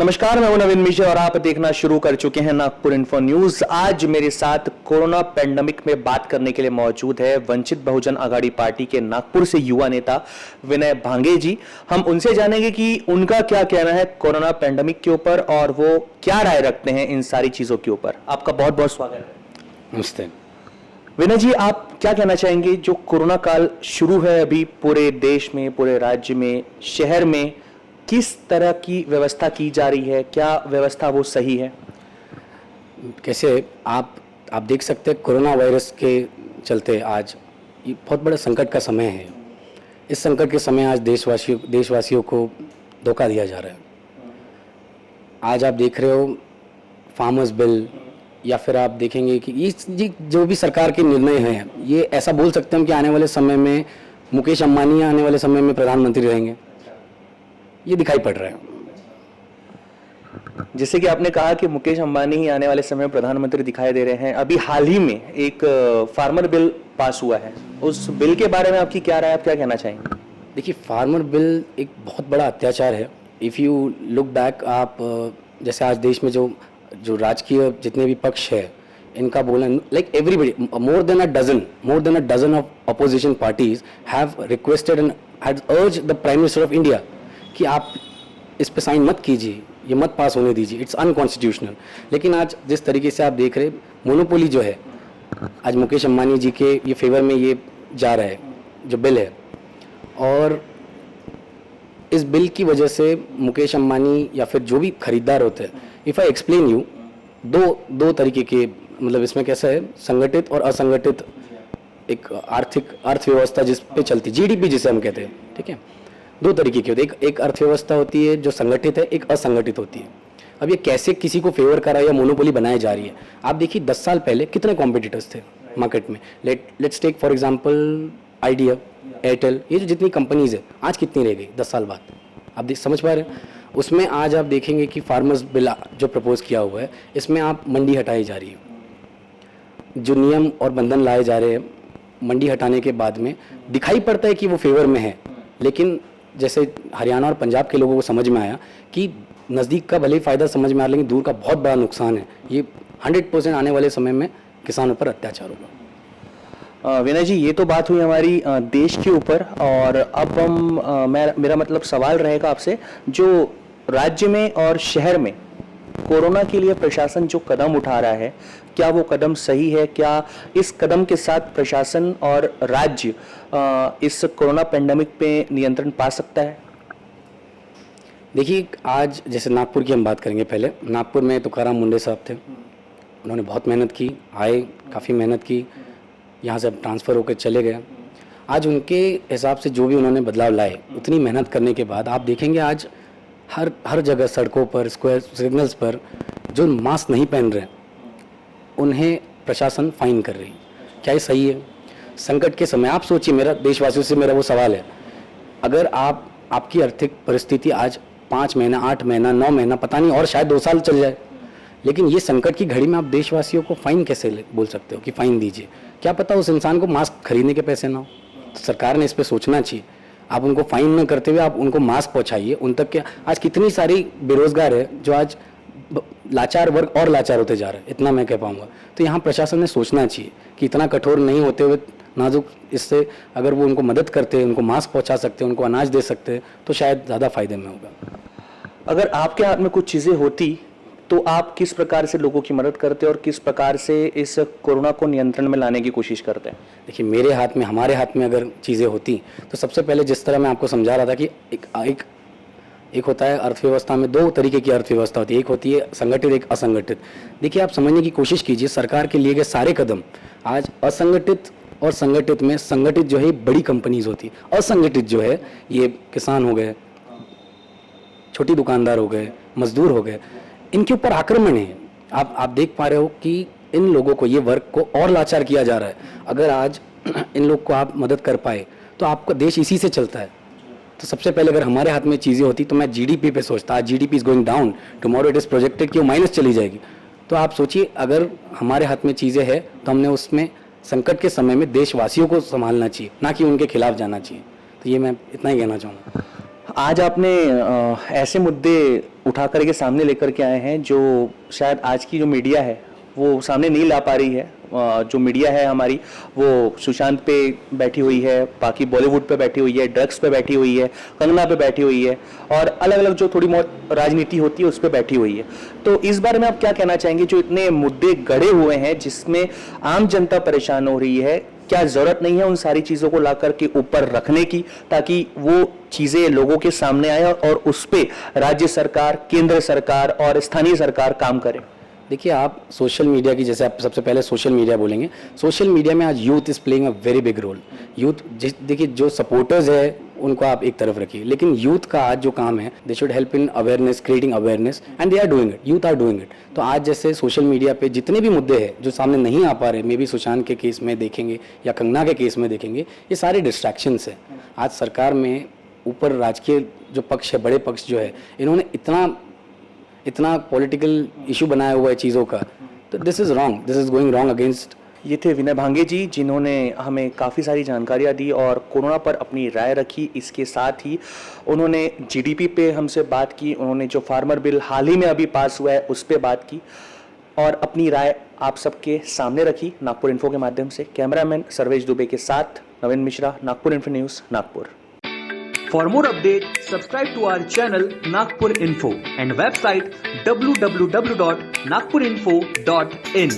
नमस्कार, मैं हूं नवीन मिश्र और आप देखना शुरू कर चुके हैं नागपुर इन्फो न्यूज। आज मेरे साथ कोरोना पेंडेमिक में बात करने के लिए मौजूद है वंचित बहुजन आघाड़ी पार्टी के नागपुर से युवा नेता विनय भांगे जी। हम उनसे जानेंगे कि उनका क्या कहना है कोरोना पेंडेमिक के ऊपर और वो क्या राय रखते हैं इन सारी चीजों के ऊपर। आपका बहुत बहुत स्वागत है। नमस्ते विनय जी, आप क्या कहना चाहेंगे? जो कोरोना काल शुरू है अभी पूरे देश में, पूरे राज्य में, शहर में, किस तरह की व्यवस्था की जा रही है? क्या व्यवस्था वो सही है? कैसे आप देख सकते हैं कोरोना वायरस के चलते आज ये बहुत बड़ा संकट का समय है। इस संकट के समय आज देशवासियों को धोखा दिया जा रहा है। आज आप देख रहे हो फार्मर्स बिल, या फिर आप देखेंगे कि ये जो भी सरकार के निर्णय हैं, ये ऐसा बोल सकते हैं हम कि आने वाले समय में मुकेश अंबानी आने वाले समय में प्रधानमंत्री रहेंगे, ये दिखाई पड़ रहा है। जैसे कि आपने कहा कि मुकेश अंबानी ही आने वाले समय में प्रधानमंत्री दिखाई दे रहे हैं। अभी हाल ही में एक फार्मर बिल पास हुआ है, उस बिल के बारे में आपकी क्या राय, आप क्या कहना चाहेंगे? देखिए, फार्मर बिल एक बहुत बड़ा अत्याचार है। इफ़ यू लुक बैक, आप जैसे आज देश में जो राजकीय जितने भी पक्ष है, इनका बोलना like everybody, more than a dozen of opposition parties have requested and had urge the prime minister of India कि आप इस पे साइन मत कीजिए, ये मत पास होने दीजिए, इट्स अनकॉन्स्टिट्यूशनल। लेकिन आज जिस तरीके से आप देख रहे, मोनोपोली जो है, आज मुकेश अंबानी जी के ये फेवर में ये जा रहा है जो बिल है, और इस बिल की वजह से मुकेश अंबानी या फिर जो भी खरीदार होते हैं, इफ़ आई एक्सप्लेन यू, दो तरीके के, मतलब इसमें कैसा है, संगठित और असंगठित एक अर्थव्यवस्था जिस पे चलती, जीडीपी जिसे हम कहते हैं, ठीक है, दो तरीके की होती है। एक अर्थव्यवस्था होती है जो संगठित है, एक असंगठित होती है। अब ये कैसे किसी को फेवर करा या मोनोपोली बनाई जा रही है? आप देखिए 10 साल पहले कितने कॉम्पिटिटर्स थे मार्केट में। Let's take for example Idea, Airtel, ये जो जितनी कंपनीज है आज कितनी रह गई 10 साल बाद? आप समझ पा रहे हैं? उसमें आज आप देखेंगे कि फार्मर्स बिल जो प्रपोज किया हुआ है, इसमें आप मंडी हटाई जा रही है। जो नियम और बंधन लाए जा रहे हैं, मंडी हटाने के बाद में दिखाई पड़ता है कि वो फेवर में है, लेकिन जैसे हरियाणा और पंजाब के लोगों को समझ में आया कि नज़दीक का भले ही फ़ायदा समझ में आ, लेकिन दूर का बहुत बड़ा नुकसान है। ये 100% आने वाले समय में किसानों पर अत्याचार होगा। विनय जी, ये तो बात हुई हमारी देश के ऊपर, और अब हम मेरा मतलब सवाल रहेगा आपसे, जो राज्य में और शहर में कोरोना के लिए प्रशासन जो कदम उठा रहा है, क्या वो कदम सही है? क्या इस कदम के साथ प्रशासन और राज्य इस कोरोना पेंडेमिक पे नियंत्रण पा सकता है? देखिए, आज जैसे नागपुर की हम बात करेंगे। पहले नागपुर में तुकाराम मुंडे साहब थे, उन्होंने बहुत मेहनत की, आए, काफ़ी मेहनत की, यहाँ से ट्रांसफ़र होकर चले गए। आज उनके हिसाब से जो भी उन्होंने बदलाव लाए, उतनी मेहनत करने के बाद आप देखेंगे आज हर जगह, सड़कों पर, स्क्वायर सिग्नल्स पर जो मास्क नहीं पहन रहे उन्हें प्रशासन फाइन कर रही है। क्या ये सही है? संकट के समय आप सोचिए, मेरा देशवासियों से मेरा वो सवाल है, अगर आपकी आर्थिक परिस्थिति आज 5 महीना, 8 महीना, 9 महीना, पता नहीं, और शायद 2 साल चल जाए, लेकिन ये संकट की घड़ी में आप देशवासियों को फाइन कैसे बोल सकते हो कि फाइन दीजिए? क्या पता उस इंसान को मास्क खरीदने के पैसे ना हो। तो सरकार ने इस पर सोचना चाहिए। आप उनको फाइन न करते हुए आप उनको मास्क पहुंचाइए उन तक के। आज कितनी सारी बेरोजगार है जो आज लाचार वर्ग और लाचार होते जा रहे हैं, इतना मैं कह पाऊंगा। तो यहाँ प्रशासन ने सोचना चाहिए कि इतना कठोर नहीं होते हुए नाजुक, इससे अगर वो उनको मदद करते हैं, उनको मास्क पहुंचा सकते हैं, उनको अनाज दे सकते हैं, तो शायद ज़्यादा फायदे में होगा। अगर आपके हाथ में कुछ चीज़ें होती तो आप किस प्रकार से लोगों की मदद करते और किस प्रकार से इस कोरोना को नियंत्रण में लाने की कोशिश करते हैं? देखिए, मेरे हाथ में, हमारे हाथ में अगर चीज़ें होती तो सबसे पहले जिस तरह मैं आपको समझा रहा था कि एक होता है अर्थव्यवस्था में, 2 तरीके की अर्थव्यवस्था होती है, एक होती है संगठित, एक असंगठित। देखिए, आप समझने की कोशिश कीजिए, सरकार के लिए गए सारे कदम आज असंगठित और संगठित में, संगठित जो है बड़ी कंपनीज होती है, असंगठित जो है ये किसान हो गए, छोटी दुकानदार हो गए, मजदूर हो गए, इनके ऊपर आक्रमण है। आप देख पा रहे हो कि इन लोगों को, ये वर्ग को और लाचार किया जा रहा है। अगर आज इन लोग को आप मदद कर पाए तो आपका देश इसी से चलता है। तो सबसे पहले अगर हमारे हाथ में चीज़ें होती तो मैं जीडीपी पे सोचता। आज GDP is going down, tomorrow it is projected कि वो माइनस चली जाएगी। तो आप सोचिए, अगर हमारे हाथ में चीज़ें हैं तो हमने उसमें संकट के समय में देशवासियों को संभालना चाहिए, ना कि उनके खिलाफ जाना चाहिए। तो ये मैं इतना ही कहना चाहूँगा। आज आपने ऐसे मुद्दे उठा करके सामने लेकर के आए हैं जो शायद आज की जो मीडिया है वो सामने नहीं ला पा रही है। जो मीडिया है हमारी वो सुशांत पे बैठी हुई है, बाकी बॉलीवुड पे बैठी हुई है, ड्रग्स पे बैठी हुई है, कंगना पे बैठी हुई है और अलग अलग जो थोड़ी बहुत राजनीति होती है उस पर बैठी हुई है। तो इस बारे में आप क्या कहना चाहेंगे, जो इतने मुद्दे गड़े हुए हैं जिसमें आम जनता परेशान हो रही है, क्या जरूरत नहीं है उन सारी चीजों को ला करके ऊपर रखने की ताकि वो चीजें लोगों के सामने आए और उस पे राज्य सरकार, केंद्र सरकार और स्थानीय सरकार काम करे? देखिए, आप सोशल मीडिया की, जैसे आप सबसे पहले सोशल मीडिया बोलेंगे, सोशल मीडिया में आज youth is playing a very big role. Youth, देखिए जो सपोर्टर्स है उनको आप एक तरफ रखिए, लेकिन यूथ का आज जो काम है, they should help in awareness, creating awareness, and they are doing it, youth are doing it. तो आज जैसे सोशल मीडिया पे जितने भी मुद्दे हैं जो सामने नहीं आ पा रहे, मे बी सुशांत के केस में देखेंगे या कंगना के केस में देखेंगे, ये सारे डिस्ट्रैक्शंस हैं। आज सरकार में ऊपर राजकीय जो पक्ष है, बड़े पक्ष जो है, इन्होंने इतना पॉलिटिकल इशू बनाया हुआ है चीज़ों का, तो this is wrong, this is going wrong against. ये थे विनय भांगे जी, जिन्होंने हमें काफ़ी सारी जानकारियाँ दी और कोरोना पर अपनी राय रखी। इसके साथ ही उन्होंने जीडीपी पे हमसे बात की, उन्होंने जो फार्मर बिल हाल ही में अभी पास हुआ है उस पर बात की और अपनी राय आप सबके सामने रखी नागपुर इन्फो के माध्यम से। कैमरामैन सर्वेश दुबे के साथ Naveen Mishra, Nagpur info news, Nagpur. For more updates, subscribe to our channel Nagpur Info and website www.nagpurinfo.in.